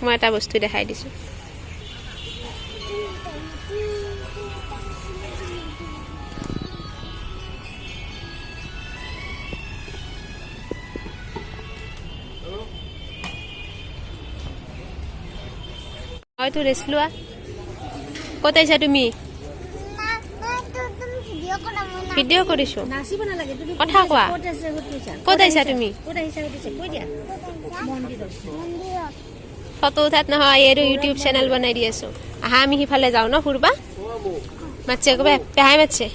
মই এটা বস্তু দেখাই দিছোঁ হয়তো ৰেষ্ট লোৱা ক'ত আহিছা তুমি ভিডিঅ' কৰিছোঁ কথা কোৱা ক'ত আহিছা তুমি ফটো উঠাত নহয় আৰু ইউটিউব চেনেল বনাই দি আছোঁ আহা আমি সিফালে যাওঁ ন ফুৰবা মাতছে ক'বা পেহাই মাতছে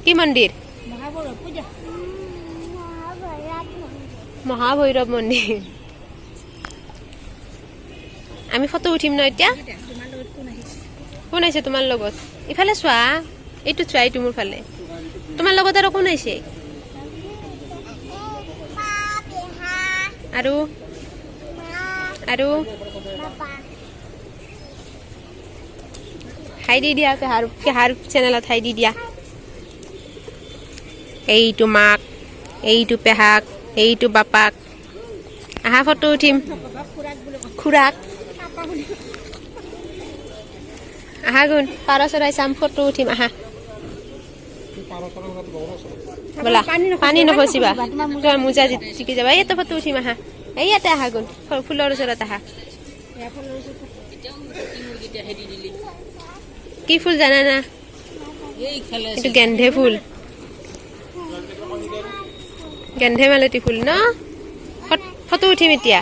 কি মন্দিৰ মহাভৈৰৱ মন্দিৰ আমি ফটো উঠিম ন এতিয়া কোন আহিছে তোমাৰ লগত ইফালে চোৱা এইটো চোৱা এইটো মোৰ ফালে তোমাৰ লগত আৰু কোন আহিছে আৰু আৰু হাই দি দিয়া পেহাৰ চেনেলত হাই দি দিয়া এইটো মাক এইটো পেহাক এইটো বাপাক আহা ফটো উঠিম খুৰাক আহা গুণ পাৰ চৰাই চাম ফটো উঠিম আহা ব'লা পানী নখচিবা তোমাৰ মোজা জিকি যাবা ইয়াতে ফটো উঠিম আহা এই ইয়াতে আহা গুণ ফুলৰ ওচৰত আহা কি ফুল জানা না এইটো গেন্ধে ফুল গেন্ধে মালতী ফুল ন ফটো উঠিম এতিয়া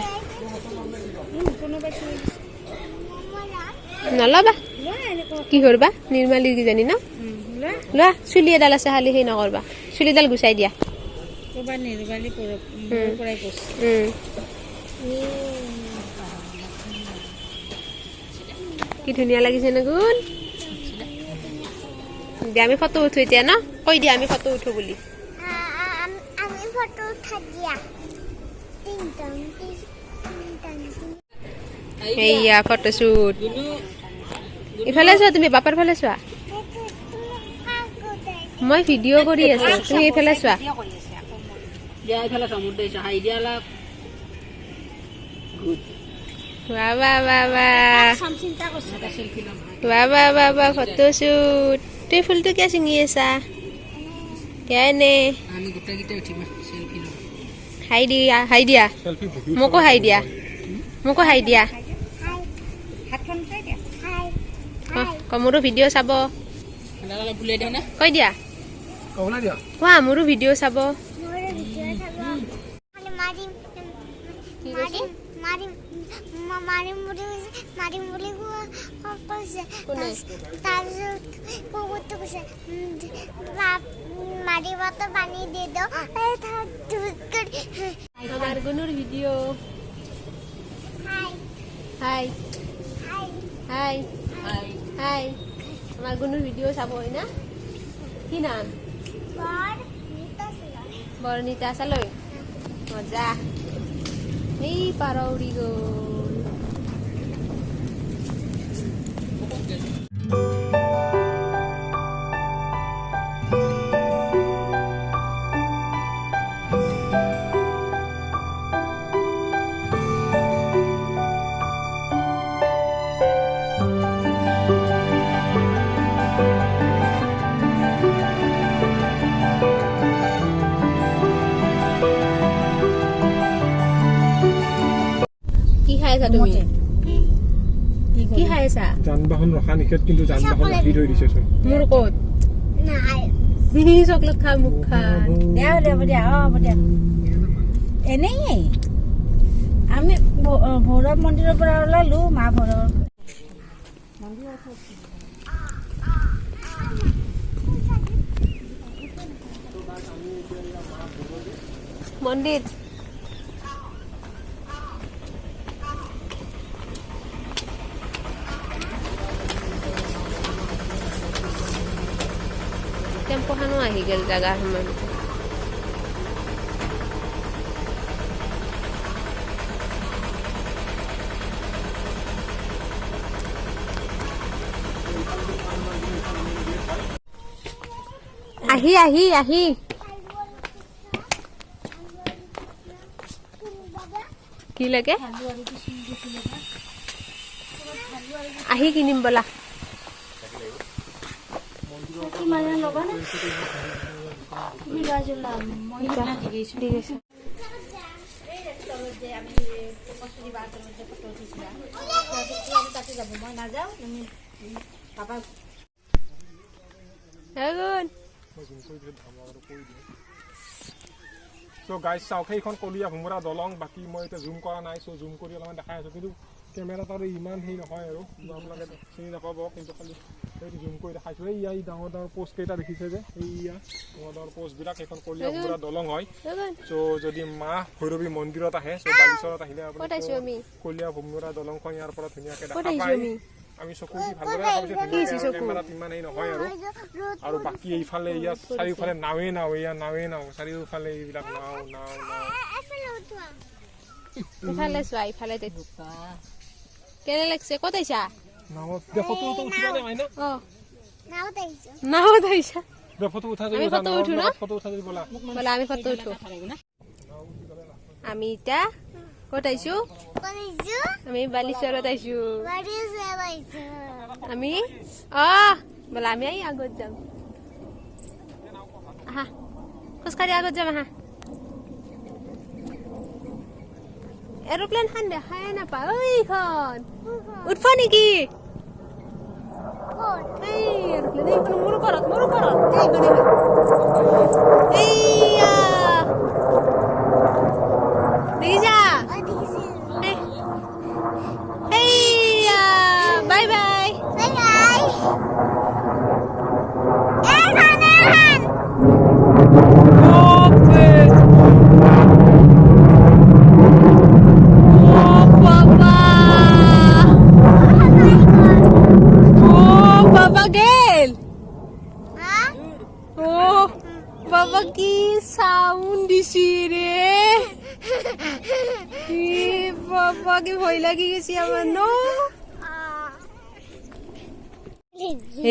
নল'বা কি কৰবা নিৰ্মালীৰ কিজানি ন লোৱা চুলি এডাল আছে খালি সেই নকৰবা চুলিডাল গুচাই দিয়া কি ধুনীয়া লাগিছে ন গুণ দিয়া আমি ফটো উঠো এতিয়া ন কৈ দিয়া আমি ফটো উঠো বুলি এইয়া ফটোশ্বুট ইফালে চোৱা তুমি বাপাৰ ফালে চোৱা মই ভিডিঅ' কৰি আছো তুমি এইফালে চোৱা ফটোশ্বুট তুমি ফুলটো কিয় ছিঙি আছা কেনে হাই দিয়া মোকো হাই দিয়া মোৰো ভিডিঅ' চাব কৈ দিয়া কোৱা মোৰো ভিডিঅ' চাব আমার গুনুর ভিডিও হাই হাই হাই আমার গুনুর ভিডিও চাব হয় না কি নাম বর্ণিতা চালৈ মজা এই পাৰ উৰি গ'ল তুমি কি খাইছা যানবাহন ৰখা নিষেধ কিন্তু যানবাহন ৰাখি থৈ দিছে মোৰ ক'ত নাই দিহি চকলেট খা মুখ খা দিয়া এনেই আমি ভৈৰৱ মন্দিৰৰ পৰা ওলালো মা ভৈৰৱ মন্দিৰ টেম্পোখানো আহি গ'ল জাগা সময় আহি কি লাগে আহি কিনিম বলা কি মানে লগা না বিলা জলা মই না দিগেছ আমি কষ্টরি বাতৰ মধ্যে ফটো উঠিছিলা আমি তাতে যাব মই না যাও তুমি পাপা এগুন সো গাইস চাওক সেইখন কলিয়া ভুমৰা দলং বাকি মই এটা জুম কৰা নাই সো জুম কৰি অলপমান দেখাই আছো কিন্তু কেমেৰাত আৰু ইমান হেৰি নহয় আৰু আপোনালোকে চিনি নাপাব কিন্তু খালি এইটো জুম কৰি দেখাইছো এই ডাঙৰ ডাঙৰ পোষ্ট কেইটা দেখিছে যে এইয়া ডাঙৰ ডাঙৰ পোষ্টবিলাক এখন কলিয়া ভুমৰা দলং হয় সো যদি মা ভৈৰৱী মন্দিৰত আহে সো বালিচৰত আহিলে আপুনি কলিয়া ভুমৰা দলংখন ইয়াৰ পৰা ধুনীয়াকৈ দেখা পায় আমি চকু দি ভালদৰে ভাবিছো কেমেৰাত ইমান হেৰি নহয় আৰু বাকী এইফালে ইয়াত চাৰিওফালে নাৱে নাও চাৰিওফালে এইবিলাক নাও ইফালে চোৱা ইফালে কেনে লাগছে ক'ত আইছা নাৱত ফটো উঠিবা নে মাইনা নাৱত আইছা ফটো উঠা আমি ফটো উঠো না ফটো উঠা যাই বলা আমি ফটো উঠো আমি এতিয়া ক'ত আইছো আমি বালিচৰত আইছো আমি বলা আমি আগত যাম আহা খোজকাঢ়ি আগত যাম আহা এৰোপ্লেন খান দেখাই নাপা এইখন উঠব নেকি এৰোপ্লেন এইখন মোৰ ঘৰত এইয়া দেখিছা এইয়া বাই বাই বাবা কি সাউন্ড দিছি রে বাবা কি ভয় লাগি গেছি আমার ন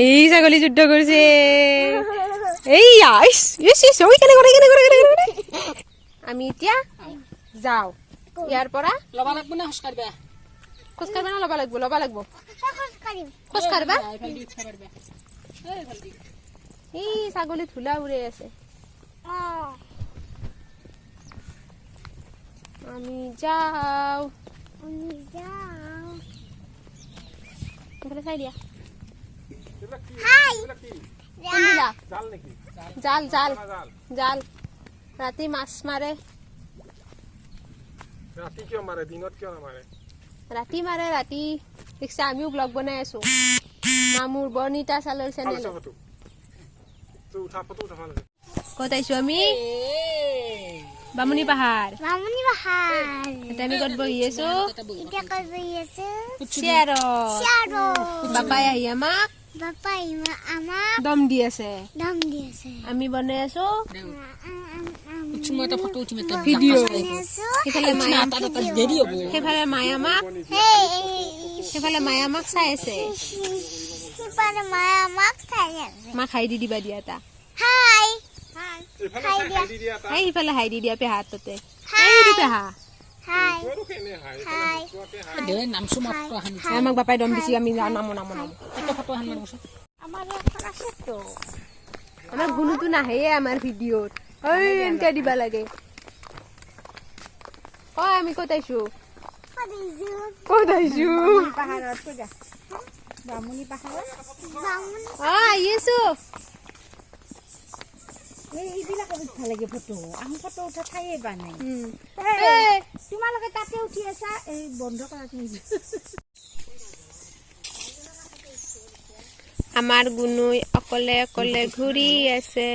এই ছাগলী যুদ্ধ করছে এই আমি এতিয়া যাও ইয়ার পরা লবা লাগব না খোজ কাটবা খোজ কাটবা না লবা লাগবো খোজ কাটবা এই ছাগলী ধুলা উড়ে আছে আমি যাও চাই দিয়া জাল জাল জাল ৰাতি মাছ মাৰে ৰাতি কিয় মাৰে দিনত কিয় নামাৰে ৰাতি মাৰে ৰাতি দেখছা আমিও ব্লগ বনাই আছো মামুৰ বনিতা চালৰ চেনেল ক'ত আইছো আমি বামুনি পাহাৰ এতিয়া আমি ক'ত বহি আছো বাপাই আহি আমাক দম দি আছে আমি বনাই আছো ভিডিঅ' সেইফালে মায়ে আমাক চাই আছে মা খাই দি দিবা দিয়া এটা সিফালে হাই দি দিয়া পেহা তাতে পেহা আমাক বাপাই দম দিছি আমি নামো আমাৰ গুণটো নাহে আমাৰ ভিডিঅ'ত এনেকে দিবা লাগে আমি ক'ত আইছো বামুনি পাহাৰত আহি আছো এইবিলাক ভাল লাগে ফটো আমি ফটো উঠা ঠাইয়ে বা নাই তোমালোকে তাতে উঠি আছা এই বন্ধ কৰা আমাৰ গুণুই অকলে অকলে ঘূৰি আছে